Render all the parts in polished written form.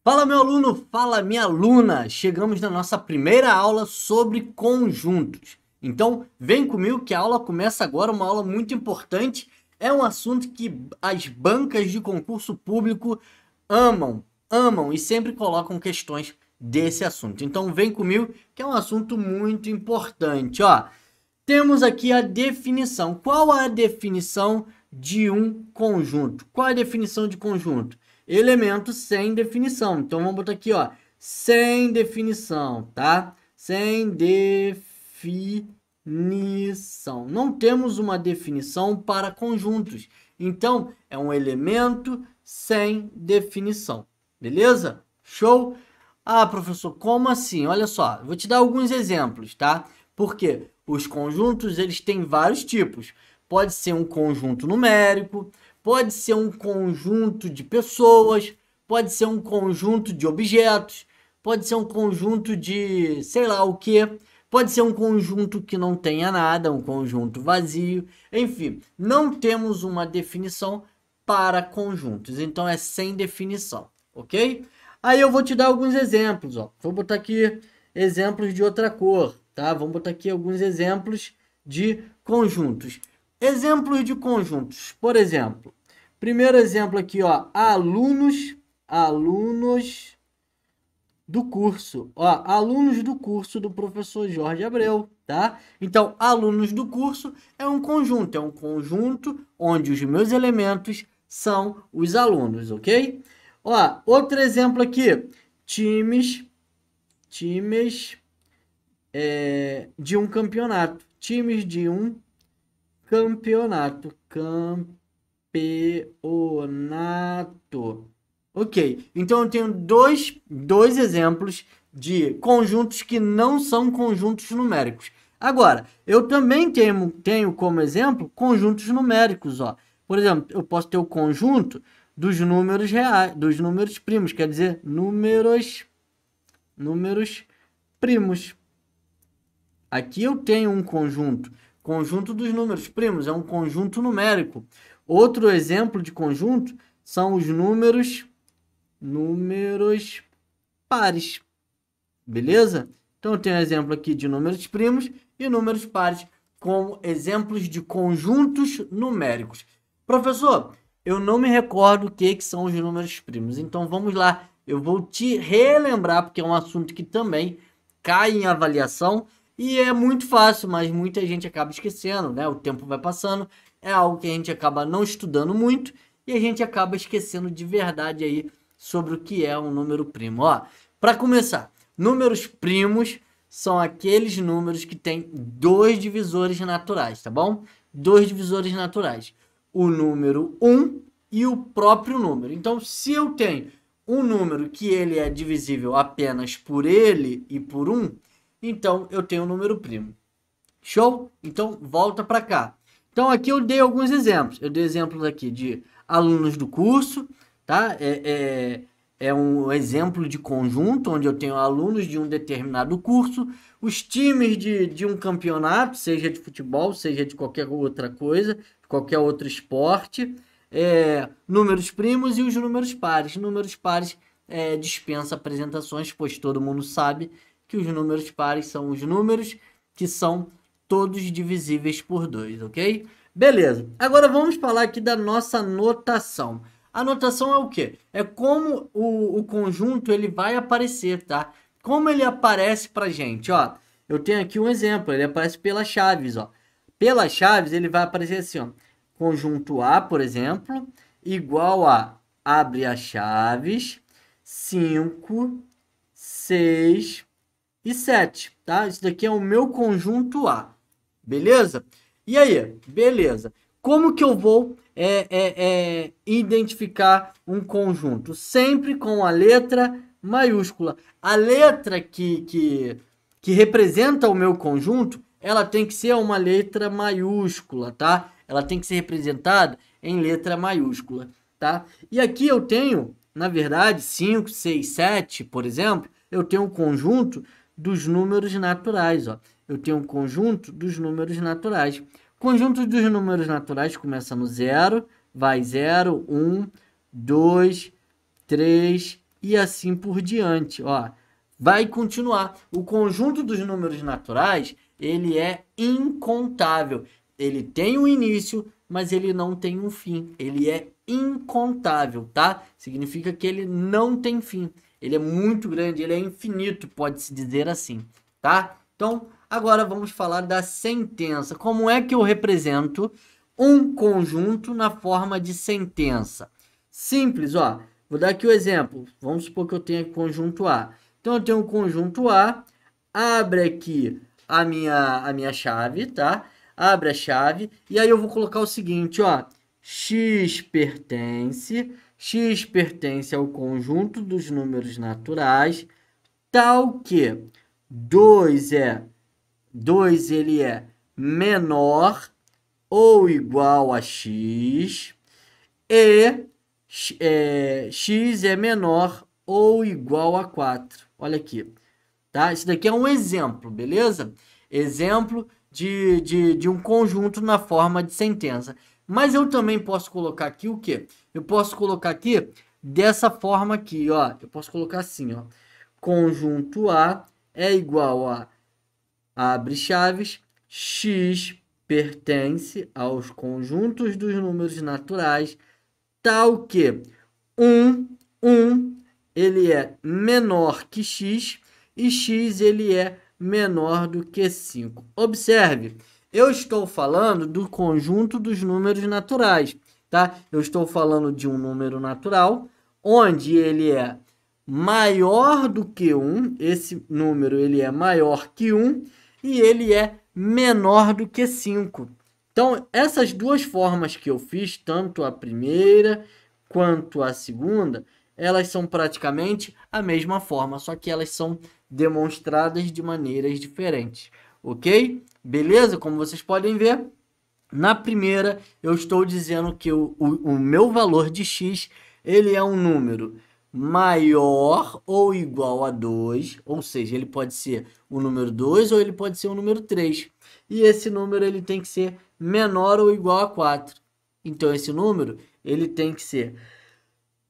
Fala, meu aluno, fala, minha aluna! Chegamos na nossa primeira aula sobre conjuntos. Então, vem comigo que a aula começa agora, uma aula muito importante. É um assunto que as bancas de concurso público amam e sempre colocam questões desse assunto. Então, vem comigo que é um assunto muito importante. Ó, temos aqui a definição. Qual é a definição de um conjunto? Qual é a definição de conjunto? Elemento sem definição. Então vamos botar aqui, ó, sem definição, tá? Sem definição. Não temos uma definição para conjuntos. Então é um elemento sem definição. Beleza? Show? Ah, professor, como assim? Olha só, vou te dar alguns exemplos, tá? Porque os conjuntos, eles têm vários tipos. Pode ser um conjunto numérico, pode ser um conjunto de pessoas, pode ser um conjunto de objetos, pode ser um conjunto de sei lá o que, pode ser um conjunto que não tenha nada, um conjunto vazio, enfim, não temos uma definição para conjuntos, então é sem definição, ok? Aí eu vou te dar alguns exemplos, ó. Vou botar aqui exemplos de outra cor, tá? Vamos botar aqui alguns exemplos de conjuntos. Exemplos de conjuntos, por exemplo, primeiro exemplo aqui, ó, alunos do curso, ó, alunos do curso do professor Jorge Abreu, tá? Então, alunos do curso é um conjunto onde os meus elementos são os alunos, ok? Ó, outro exemplo aqui, times de um campeonato, times de um campeonato. Ok, então eu tenho dois exemplos de conjuntos que não são conjuntos numéricos. Agora, eu também tenho como exemplo conjuntos numéricos. Ó. Por exemplo, eu posso ter o conjunto dos números reais, dos números primos, quer dizer, números primos. Aqui eu tenho um conjunto dos números primos, é um conjunto numérico. Outro exemplo de conjunto são os números pares, beleza? Então eu tenho exemplo aqui de números primos e números pares como exemplos de conjuntos numéricos. Professor, eu não me recordo o que são os números primos, então vamos lá, eu vou te relembrar, porque é um assunto que também cai em avaliação e é muito fácil, mas muita gente acaba esquecendo, né? O tempo vai passando, é algo que a gente acaba não estudando muito e a gente acaba esquecendo de verdade aí sobre o que é um número primo. Ó, para começar, números primos são aqueles números que têm dois divisores naturais, tá bom? Dois divisores naturais. O número 1 e o próprio número. Então, se eu tenho um número que ele é divisível apenas por ele e por 1, então eu tenho um número primo. Show? Então, volta para cá. Então, aqui eu dei alguns exemplos. Eu dei exemplos aqui de alunos do curso, tá? É um exemplo de conjunto, onde eu tenho alunos de um determinado curso, os times de um campeonato, seja de futebol, seja de qualquer outra coisa, qualquer outro esporte, números primos e os números pares. Números pares dispensa apresentações, pois todo mundo sabe que os números pares são os números que são todos divisíveis por 2, ok? Beleza. Agora vamos falar aqui da nossa notação. A notação é o quê? É como o conjunto ele vai aparecer, tá? Como ele aparece pra gente, ó. Eu tenho aqui um exemplo, ele aparece pelas chaves, ó. Pelas chaves ele vai aparecer assim, ó. Conjunto A, por exemplo, igual a, abre as chaves, 5, 6 e 7, tá? Isso daqui é o meu conjunto A, beleza? E aí, beleza. Como que eu vou identificar um conjunto? Sempre com a letra maiúscula. A letra que representa o meu conjunto, ela tem que ser uma letra maiúscula, tá? Ela tem que ser representada em letra maiúscula, tá? E aqui eu tenho, na verdade, 5, 6, 7, por exemplo, eu tenho um conjunto dos números naturais, ó. Eu tenho um conjunto dos números naturais. Conjunto dos números naturais começa no 0, vai 0, 1, 2, 3, e assim por diante, ó. Vai continuar. O conjunto dos números naturais, ele é incontável. Ele tem um início, mas ele não tem um fim. Ele é incontável, tá? Significa que ele não tem fim. Ele é muito grande, ele é infinito, pode-se dizer assim, tá? Então, agora vamos falar da sentença. Como é que eu represento um conjunto na forma de sentença? Simples, ó. Vou dar aqui o exemplo. Vamos supor que eu tenha conjunto A. Então, eu tenho o conjunto A. Abre aqui a minha chave, tá? Abre a chave. E aí eu vou colocar o seguinte, ó. X pertence ao conjunto dos números naturais, tal que 2 ele é menor ou igual a x e x é menor ou igual a 4. Olha aqui, tá? Isso daqui é um exemplo, beleza? Exemplo de um conjunto na forma de sentença. Mas eu também posso colocar aqui o quê? Eu posso colocar aqui dessa forma aqui, ó. Eu posso colocar assim, ó. Conjunto A é igual a, abre chaves, x pertence aos conjuntos dos números naturais, tal que 1 ele é menor que x e x ele é menor do que 5. Observe, eu estou falando do conjunto dos números naturais, tá? Eu estou falando de um número natural, onde ele é maior do que 1, esse número ele é maior que 1, e ele é menor do que 5. Então, essas duas formas que eu fiz, tanto a primeira quanto a segunda, elas são praticamente a mesma forma, só que elas são demonstradas de maneiras diferentes, ok? Beleza? Como vocês podem ver, na primeira eu estou dizendo que o meu valor de x, ele é um número maior ou igual a 2, ou seja, ele pode ser o número 2 ou ele pode ser o número 3. E esse número ele tem que ser menor ou igual a 4. Então esse número ele tem que ser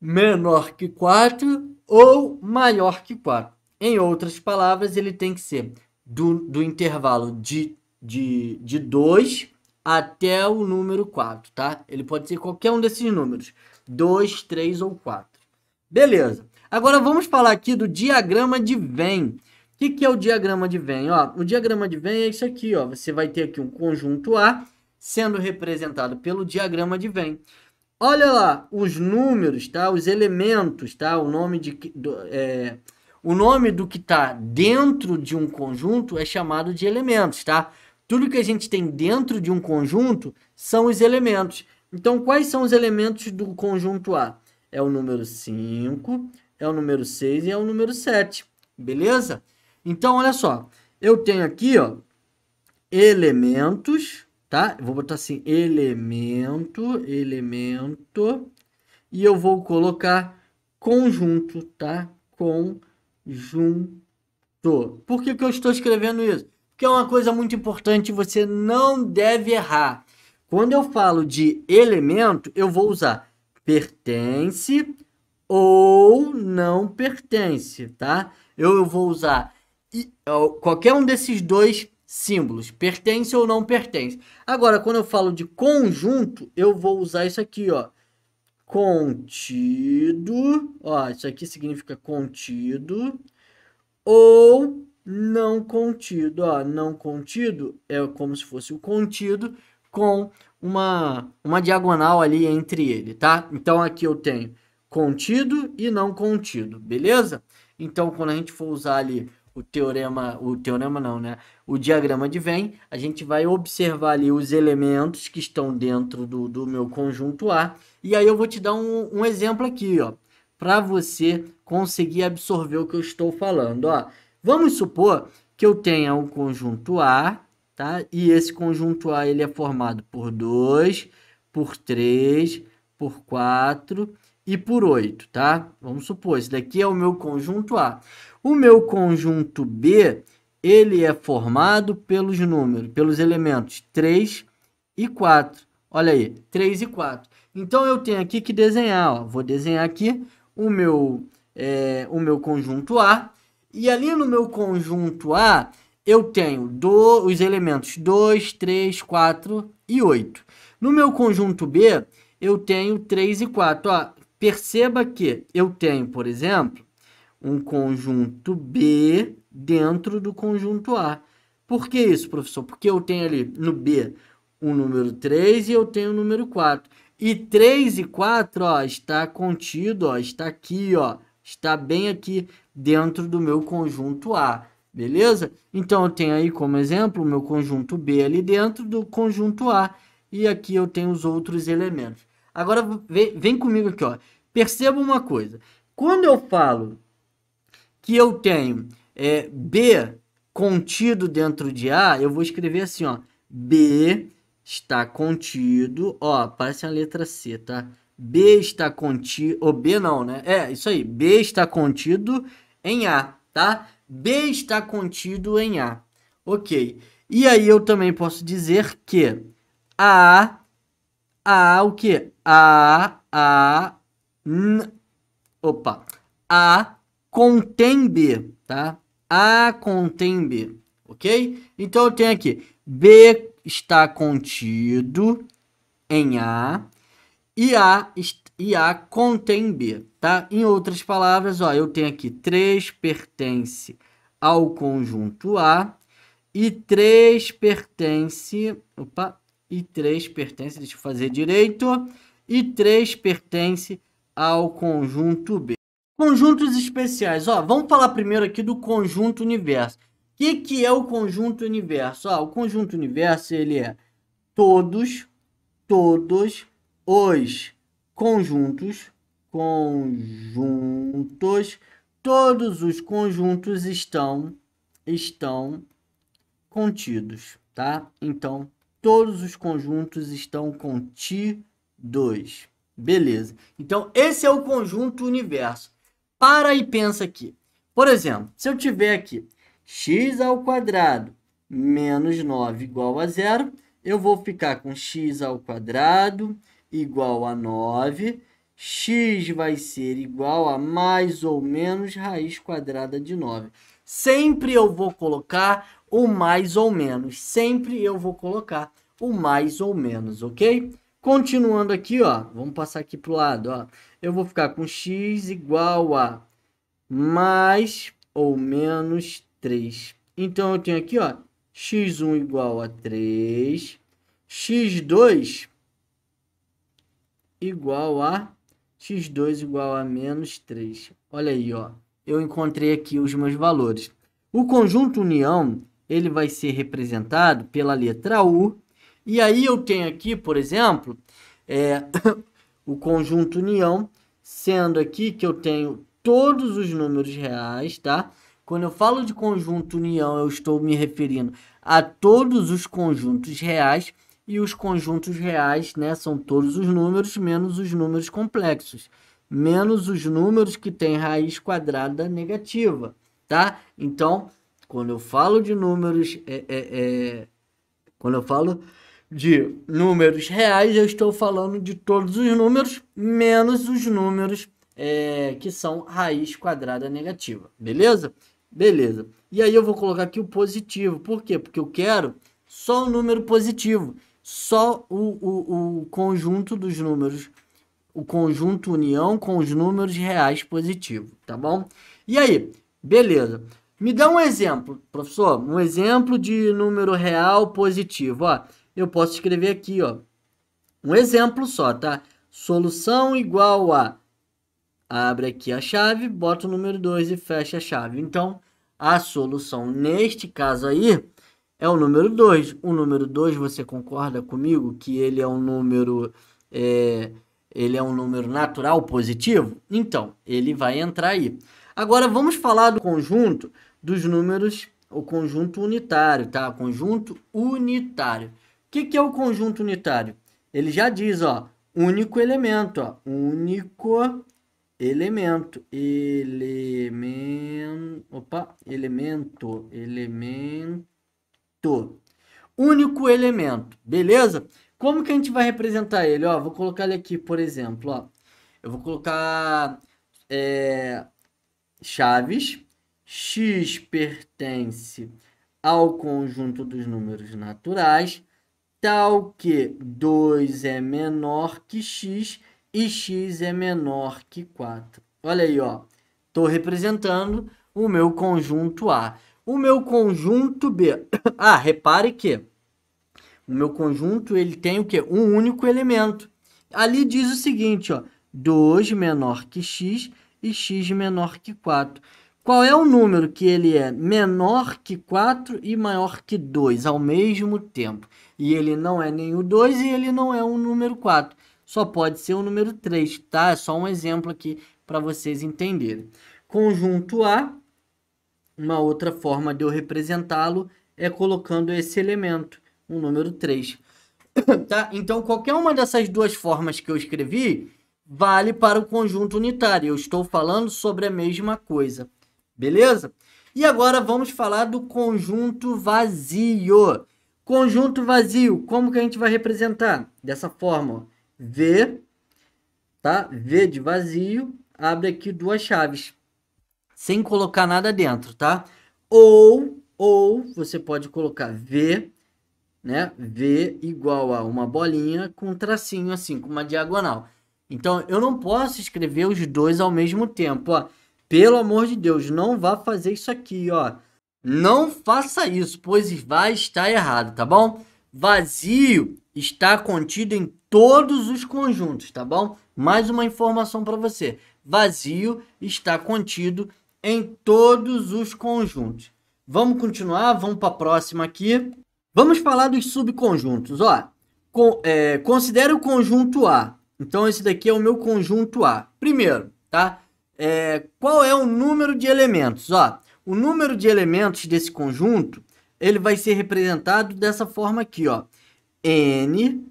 menor que 4 ou maior que 4. Em outras palavras, ele tem que ser do intervalo de 2 até o número 4, tá? Ele pode ser qualquer um desses números, 2, 3 ou 4. Beleza. Agora vamos falar aqui do diagrama de Venn. O que é o diagrama de Venn? Ó, o diagrama de Venn é isso aqui, ó. Você vai ter aqui um conjunto A sendo representado pelo diagrama de Venn. Olha lá, os números, tá? Os elementos, tá? O nome do que está dentro de um conjunto é chamado de elementos, tá? Tudo que a gente tem dentro de um conjunto são os elementos. Então, quais são os elementos do conjunto A? É o número 5, é o número 6 e é o número 7, beleza? Então, olha só, eu tenho aqui, ó, elementos, tá? Eu vou botar assim, elemento, e eu vou colocar conjunto, tá? Conjunto. Por que eu estou escrevendo isso? Porque é uma coisa muito importante, você não deve errar. Quando eu falo de elemento, eu vou usar pertence ou não pertence, tá? Eu vou usar qualquer um desses dois símbolos, pertence ou não pertence. Agora, quando eu falo de conjunto, eu vou usar isso aqui, ó. Contido, ó, isso aqui significa contido ou não contido, ó, não contido é como se fosse o contido com uma diagonal ali entre ele, tá? Então aqui eu tenho contido e não contido, beleza? Então quando a gente for usar ali o teorema não, né? O diagrama de Venn, a gente vai observar ali os elementos que estão dentro do meu conjunto A, e aí eu vou te dar um exemplo aqui, ó, para você conseguir absorver o que eu estou falando, ó. Vamos supor que eu tenha um conjunto A, tá? E esse conjunto A ele é formado por 2, por 3, por 4 e por 8, tá? Vamos supor, esse daqui é o meu conjunto A. O meu conjunto B, ele é formado pelos números, pelos elementos 3 e 4. Olha aí, 3 e 4. Então, eu tenho aqui que desenhar, ó. Vou desenhar aqui o meu o meu conjunto A. E ali no meu conjunto A, eu tenho os elementos 2, 3, 4 e 8. No meu conjunto B, eu tenho 3 e 4. Ó, perceba que eu tenho, por exemplo, um conjunto B dentro do conjunto A. Por que isso, professor? Porque eu tenho ali no B o número 3 e eu tenho o número 4. E 3 e 4, ó, está contido, ó, está aqui, ó, está bem aqui dentro do meu conjunto A, beleza? Então, eu tenho aí como exemplo o meu conjunto B ali dentro do conjunto A. E aqui eu tenho os outros elementos. Agora, vem comigo aqui, ó. Perceba uma coisa. Quando eu falo que eu tenho B contido dentro de A, eu vou escrever assim, ó. B está contido, ó, parece a letra C, tá? B está contido, ou B não, né? Isso aí. B está contido em A, tá? B está contido em A. Ok. E aí eu também posso dizer que o quê? Opa. A contém B, tá? A contém B, ok? Então, eu tenho aqui, B está contido em A e A contém B, tá? Em outras palavras, ó, eu tenho aqui 3 pertence ao conjunto A e 3 pertence... deixa eu fazer direito, e 3 pertence ao conjunto B. Conjuntos especiais, ó, vamos falar primeiro aqui do conjunto universo. O que é o conjunto universo? Ó, o conjunto universo, ele é todos os conjuntos, todos os conjuntos estão contidos, tá? Então, todos os conjuntos estão contidos. Beleza. Então, esse é o conjunto universo. Para e pensa aqui. Por exemplo, se eu tiver aqui x ao quadrado menos 9 igual a 0, eu vou ficar com x ao quadrado igual a 9. X vai ser igual a mais ou menos raiz quadrada de 9. Sempre eu vou colocar o mais ou menos. Sempre eu vou colocar o mais ou menos, ok? Continuando aqui, ó, vamos passar aqui para o lado, ó. Eu vou ficar com x igual a mais ou menos 3. Então, eu tenho aqui, ó, x1 igual a 3, x2 igual a menos 3. Olha aí, ó, eu encontrei aqui os meus valores. O conjunto união, ele vai ser representado pela letra U. E aí eu tenho aqui, por exemplo, o conjunto união, sendo aqui que eu tenho todos os números reais, tá? Quando eu falo de conjunto união, eu estou me referindo a todos os conjuntos reais, e os conjuntos reais, né, são todos os números menos os números complexos, menos os números que têm raiz quadrada negativa, tá? Então, quando eu falo de números, quando eu falo de números reais, eu estou falando de todos os números, menos os números que são raiz quadrada negativa, beleza? Beleza. E aí eu vou colocar aqui o positivo. Por quê? Porque eu quero só o número positivo, só o conjunto dos números, o conjunto união com os números reais positivos, tá bom? E aí, beleza. Me dá um exemplo, professor, um exemplo de número real positivo, ó. Eu posso escrever aqui, ó, um exemplo só, tá? Solução igual a... Abre aqui a chave, bota o número 2 e fecha a chave. Então, a solução neste caso aí é o número 2. O número 2, você concorda comigo que ele é um número natural positivo? Então, ele vai entrar aí. Agora, vamos falar do conjunto dos números, o conjunto unitário, tá? Conjunto unitário. O que é o conjunto unitário? Ele já diz, ó, único elemento, ó, único elemento, único elemento, beleza? Como que a gente vai representar ele? Ó, vou colocar ele aqui, por exemplo, ó, eu vou colocar chaves, x pertence ao conjunto dos números naturais, tal que 2 é menor que x e x é menor que 4. Olha aí, ó. Estou representando o meu conjunto A. O meu conjunto B. Ah, repare que o meu conjunto ele tem o quê? Um único elemento. Ali diz o seguinte, ó. 2 menor que x e x menor que 4. Qual é o número que ele é menor que 4 e maior que 2 ao mesmo tempo? E ele não é nem o 2 e ele não é o número 4. Só pode ser o número 3, tá? É só um exemplo aqui para vocês entenderem. Conjunto A, uma outra forma de eu representá-lo é colocando esse elemento, o número 3. Tá? Então, qualquer uma dessas duas formas que eu escrevi vale para o conjunto unitário. Eu estou falando sobre a mesma coisa. Beleza? E agora vamos falar do conjunto vazio. Conjunto vazio, como que a gente vai representar? Dessa forma, ó. V, tá? V de vazio, abre aqui duas chaves, sem colocar nada dentro, tá? Ou você pode colocar V, né? V igual a uma bolinha com um tracinho assim, com uma diagonal. Então, eu não posso escrever os dois ao mesmo tempo, ó. Pelo amor de Deus, não vá fazer isso aqui, ó. Não faça isso, pois vai estar errado, tá bom? Vazio está contido em todos os conjuntos, tá bom? Mais uma informação para você. Vazio está contido em todos os conjuntos. Vamos continuar, vamos para a próxima aqui. Vamos falar dos subconjuntos, ó. Considere o conjunto A. Então, esse daqui é o meu conjunto A. Primeiro, tá? Qual é o número de elementos? Ó, o número de elementos desse conjunto, ele vai ser representado dessa forma aqui, ó. N,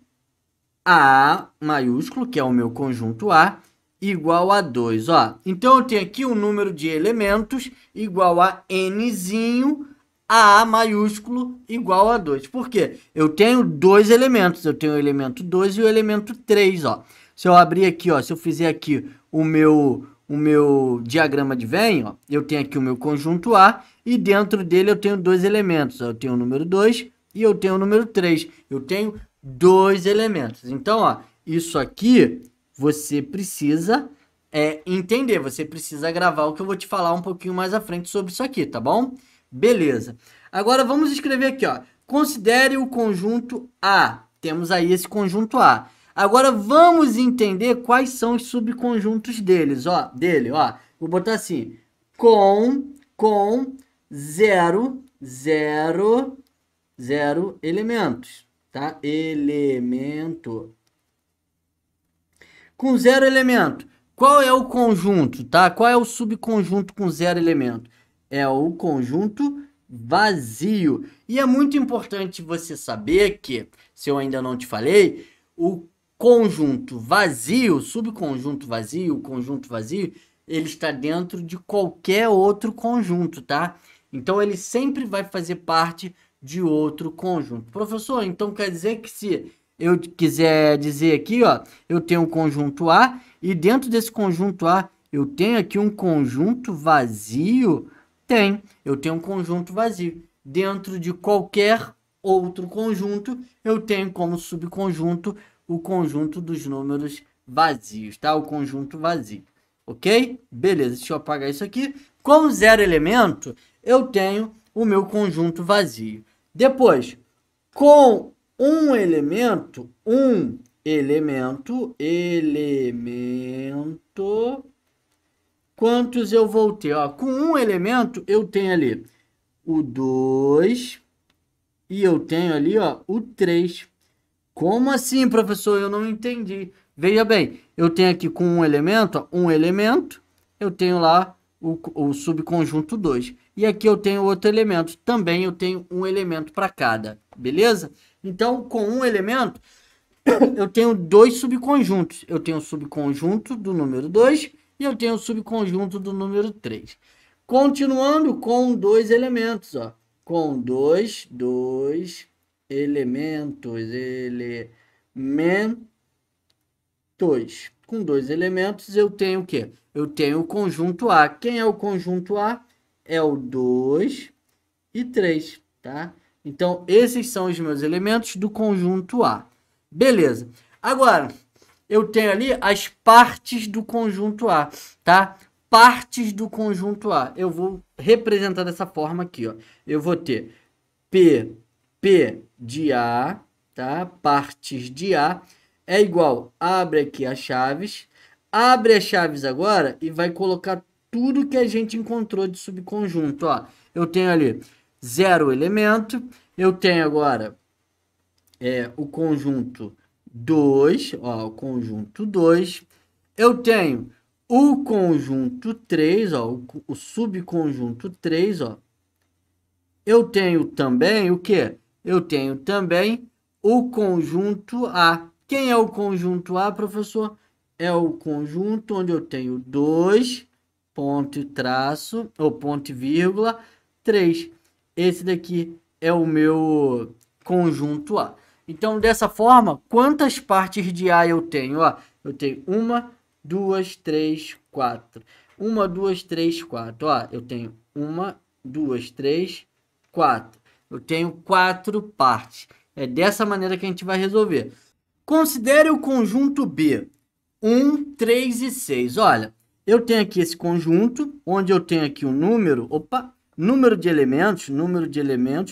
A maiúsculo, que é o meu conjunto A, igual a 2, ó. Então, eu tenho aqui o número de elementos igual a Nzinho, a maiúsculo igual a 2. Por quê? Eu tenho dois elementos. Eu tenho o elemento 2 e o elemento 3, ó. Se eu abrir aqui, ó, se eu fizer aqui o meu diagrama de Venn, ó, eu tenho aqui o meu conjunto A e dentro dele eu tenho dois elementos. Eu tenho o número 2 e eu tenho o número 3. Eu tenho dois elementos. Então, ó, isso aqui você precisa entender. Você precisa gravar o que eu vou te falar um pouquinho mais à frente sobre isso aqui, tá bom? Beleza. Agora vamos escrever aqui, ó. Considere o conjunto A. Temos aí esse conjunto A. Agora vamos entender quais são os subconjuntos deles, ó. Vou botar assim: com 0 elementos, tá? Elemento. Com 0 elemento. Qual é o conjunto, tá? Qual é o subconjunto com 0 elemento? É o conjunto vazio. E é muito importante você saber que, se eu ainda não te falei, o conjunto vazio, subconjunto vazio, conjunto vazio, ele está dentro de qualquer outro conjunto, tá? Então, ele sempre vai fazer parte de outro conjunto. Professor, então quer dizer que se eu quiser dizer aqui, ó, eu tenho um conjunto A e dentro desse conjunto A eu tenho aqui um conjunto vazio? Eu tenho um conjunto vazio. Dentro de qualquer outro conjunto, eu tenho como subconjunto o conjunto dos números vazios, tá? O conjunto vazio, ok? Beleza, deixa eu apagar isso aqui. Com 0 elemento, eu tenho o meu conjunto vazio. Depois, com um elemento, quantos eu vou ter? Ó, com um elemento, eu tenho ali o 2 e eu tenho ali, ó, o 3. Como assim, professor? Eu não entendi. Veja bem, eu tenho aqui com um elemento, eu tenho lá o subconjunto 2. E aqui eu tenho outro elemento. Também eu tenho um elemento para cada, beleza? Então, com um elemento, eu tenho dois subconjuntos. Eu tenho o subconjunto do número 2 e eu tenho o subconjunto do número 3. Continuando com dois elementos, ó. Com dois elementos. com 2 elementos, eu tenho o quê? Eu tenho o conjunto A. Quem é o conjunto A? É o 2 e 3, tá? Então, esses são os meus elementos do conjunto A. Beleza. Agora, eu tenho ali as partes do conjunto A, tá? Partes do conjunto A. Eu vou representar dessa forma aqui, ó. Eu vou ter P de A, tá? Partes de A é igual, abre aqui as chaves, abre as chaves agora e vai colocar tudo que a gente encontrou de subconjunto, ó. Eu tenho ali 0 elemento, eu tenho agora o conjunto 2, ó, o conjunto 2, eu tenho o conjunto 3, ó, o subconjunto 3, ó. Eu tenho também o quê? Eu tenho também o conjunto A. Quem é o conjunto A, professor? É o conjunto onde eu tenho 2, ponto e traço, ou ponto e vírgula, 3. Esse daqui é o meu conjunto A. Então, dessa forma, quantas partes de A eu tenho? Ó, eu tenho 1, 2, 3, 4. 1, 2, 3, 4. Ó, eu tenho 1, 2, 3, 4. Eu tenho 4 partes. É dessa maneira que a gente vai resolver. Considere o conjunto B. 1, 3 e 6. Olha, eu tenho aqui esse conjunto, onde eu tenho aqui o número, número de elementos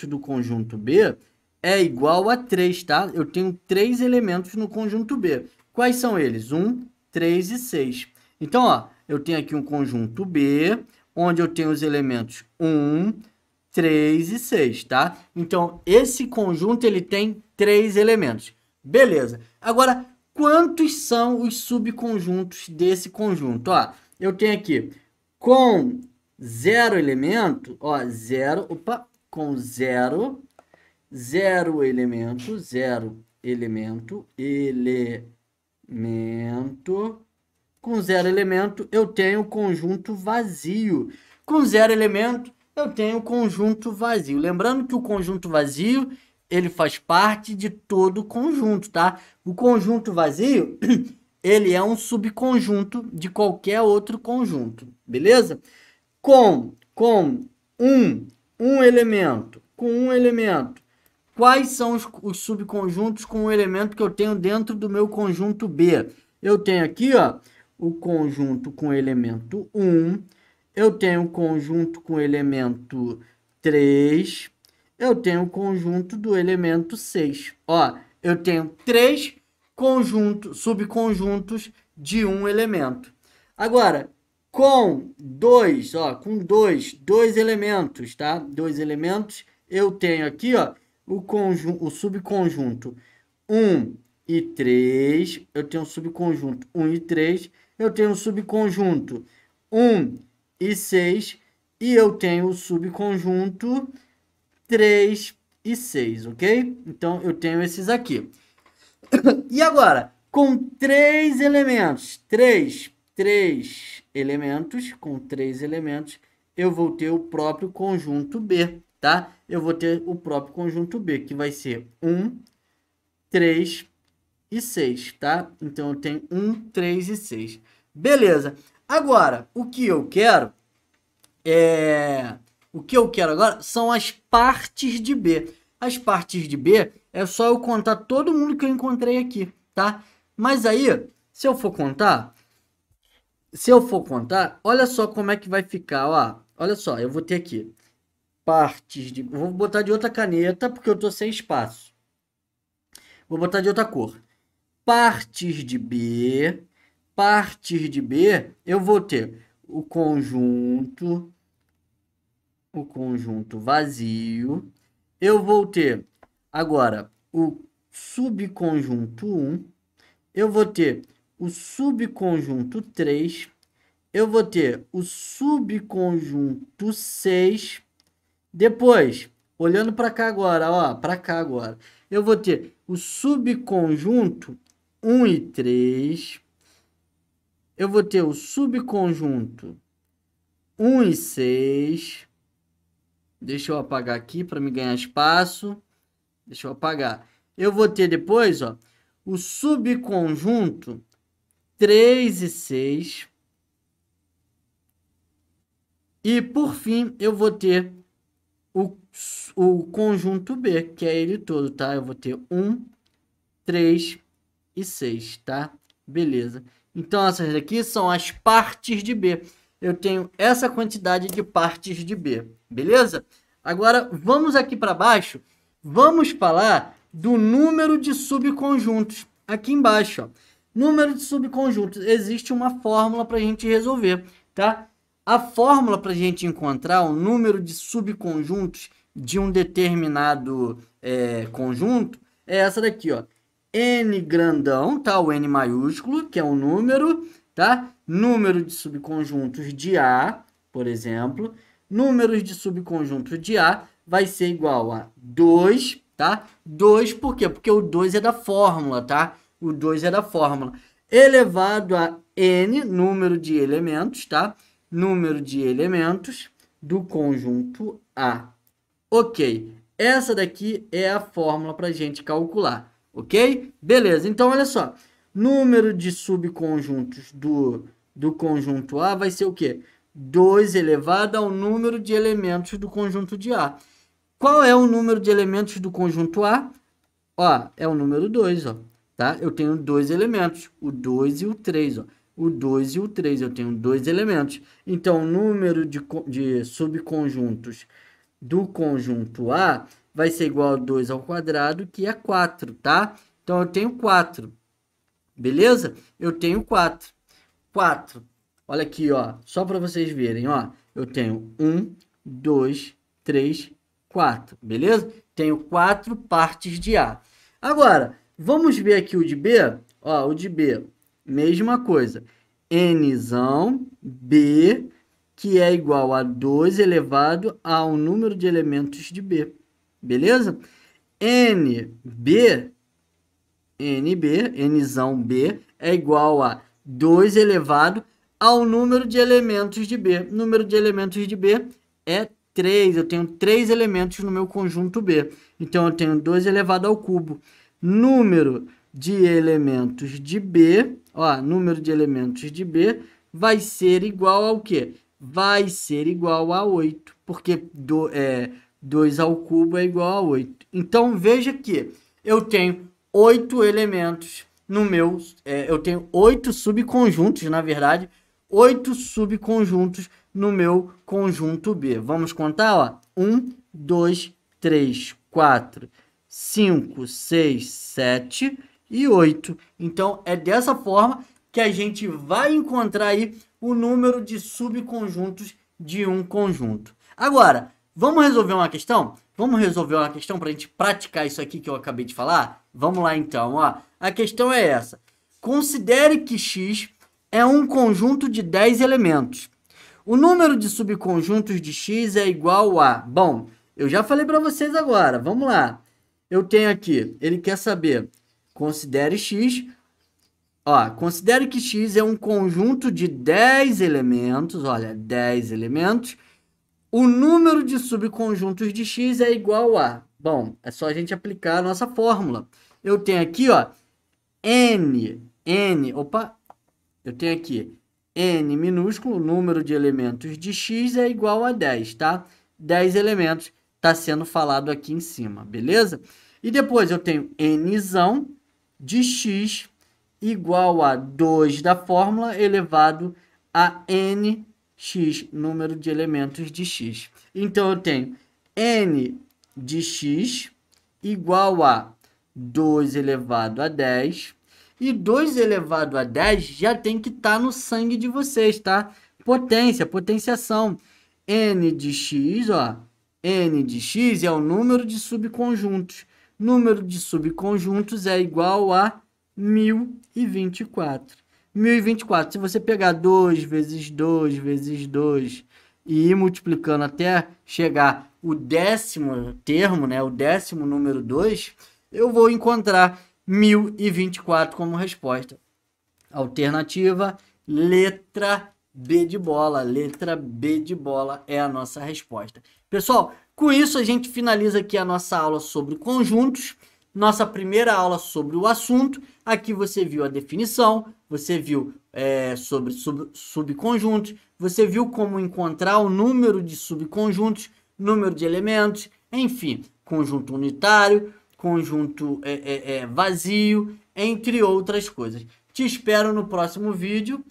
do conjunto B é igual a 3, tá? Eu tenho 3 elementos no conjunto B. Quais são eles? 1, 3 e 6. Então, ó, eu tenho aqui um conjunto B, onde eu tenho os elementos 1, 3 e 6, tá? Então, esse conjunto, ele tem 3 elementos. Beleza. Agora, quantos são os subconjuntos desse conjunto? Ó, eu tenho aqui com 0 elemento, ó, 0, com 0 elemento, com 0 elemento, eu tenho conjunto vazio. Com 0 elemento, eu tenho conjunto vazio. Lembrando que o conjunto vazio, ele faz parte de todo o conjunto, tá? O conjunto vazio, ele é um subconjunto de qualquer outro conjunto, beleza? Com um elemento, quais são os subconjuntos com o elemento que eu tenho dentro do meu conjunto B? Eu tenho aqui, ó, o conjunto com o elemento 1, eu tenho o conjunto com o elemento 3, eu tenho o conjunto do elemento 6. Ó, eu tenho 3 subconjuntos de um elemento. Agora, com dois elementos, tá? 2 elementos, eu tenho aqui, ó, o subconjunto 1 e 3, eu tenho o subconjunto 1 e 3, eu tenho o subconjunto 1 e 6, e eu tenho o subconjunto 3 e 6, ok? Então, eu tenho esses aqui. E agora, com 3 elementos, com 3 elementos, eu vou ter o próprio conjunto B, tá? Eu vou ter o próprio conjunto B, que vai ser 1, 3 e 6, tá? Então, eu tenho 1, 3 e 6. Beleza. Agora, o que eu quero agora são as partes de B. As partes de B é só eu contar todo mundo que eu encontrei aqui, tá? Mas aí, se eu for contar, olha só como é que vai ficar, ó. Olha só, eu vou ter aqui partes de... Vou botar de outra caneta, porque eu tô sem espaço. Vou botar de outra cor. Partes de B, eu vou ter o conjunto vazio. Eu vou ter agora o subconjunto 1. Eu vou ter o subconjunto 3. Eu vou ter o subconjunto 6. Depois, olhando para cá agora, ó, para cá agora, eu vou ter o subconjunto 1 e 3. Eu vou ter o subconjunto 1 e 6. Deixa eu apagar aqui para me ganhar espaço. Eu vou ter depois, ó, o subconjunto 3 e 6. E, por fim, eu vou ter o conjunto B, que é ele todo, tá? Eu vou ter 1, 3 e 6, tá? Beleza. Então, essas daqui são as partes de B. Eu tenho essa quantidade de partes de B, beleza? Agora, vamos aqui para baixo. Vamos falar do número de subconjuntos. Aqui embaixo, ó. Número de subconjuntos. Existe uma fórmula para a gente resolver, tá? A fórmula para a gente encontrar o número de subconjuntos de um determinado conjunto é essa daqui, ó. N grandão, tá? O N maiúsculo, que é um número, tá? Número de subconjuntos de A, por exemplo. Números de subconjuntos de A vai ser igual a 2, tá? 2 por quê? Porque o 2 é da fórmula, tá? O 2 é da fórmula. Elevado a N, número de elementos, tá? Número de elementos do conjunto A. Ok. Essa daqui é a fórmula para a gente calcular. Ok? Beleza. Então, olha só. Número de subconjuntos do conjunto A vai ser o quê? 2 elevado ao número de elementos do conjunto de A. Qual é o número de elementos do conjunto A? Ó, é o número 2, ó. Tá? Eu tenho 2 elementos, o 2 e o 3, ó. O 2 e o 3, eu tenho 2 elementos. Então, o número de subconjuntos do conjunto A vai ser igual a 2 ao quadrado, que é 4, tá? Então, eu tenho 4. Beleza? Eu tenho 4. 4. Olha aqui, ó. Só para vocês verem, ó. Eu tenho 1, 2, 3, 4. Beleza? Tenho 4 partes de A. Agora, vamos ver aqui o de B. Ó, o de B, mesma coisa. Nzão B, que é igual a 2 elevado ao número de elementos de B. Beleza? Nzão B é igual a 2 elevado ao número de elementos de B. O número de elementos de B é 3. Eu tenho 3 elementos no meu conjunto B. Então, eu tenho 2 elevado ao cubo. Número de elementos de B, ó, número de elementos de B vai ser igual ao quê? Vai ser igual a 8, porque 2 ao cubo é igual a 8. Então, veja que eu tenho 8 elementos no meu... eu tenho 8 subconjuntos, na verdade, 8 subconjuntos no meu conjunto B. Vamos contar, ó. 1, 2, 3, 4, 5, 6, 7 e 8. Então, é dessa forma que a gente vai encontrar aí o número de subconjuntos de um conjunto. Agora, vamos resolver uma questão? Vamos resolver uma questão para a gente praticar isso aqui que eu acabei de falar? Vamos lá, então. Ó. A questão é essa. Considere que X é um conjunto de 10 elementos. O número de subconjuntos de X é igual a... Bom, eu já falei para vocês agora. Vamos lá. Eu tenho aqui, ele quer saber, considere X, ó, considere que X é um conjunto de 10 elementos, olha, 10 elementos, o número de subconjuntos de X é igual a, bom, é só a gente aplicar a nossa fórmula. Eu tenho aqui, ó, eu tenho aqui, N minúsculo, o número de elementos de X é igual a 10, tá? 10 elementos. Está sendo falado aqui em cima, beleza? E depois eu tenho Nzão de X igual a 2 da fórmula elevado a Nx, número de elementos de X. Então, eu tenho N de X igual a 2 elevado a 10. E 2 elevado a 10 já tem que estar no sangue de vocês, tá? Potência, potenciação. N de X, ó. N de X é o número de subconjuntos. Número de subconjuntos é igual a 1024. 1024. Se você pegar 2 vezes 2 vezes 2 e ir multiplicando até chegar o 10º termo, né, o 10º número 2, eu vou encontrar 1024 como resposta. Alternativa, letra B de bola. Letra B de bola é a nossa resposta. Pessoal, com isso a gente finaliza aqui a nossa aula sobre conjuntos. nossa primeira aula sobre o assunto. Aqui você viu a definição, você viu sobre subconjuntos, você viu como encontrar o número de subconjuntos, número de elementos, enfim, conjunto unitário, conjunto vazio, entre outras coisas. Te espero no próximo vídeo.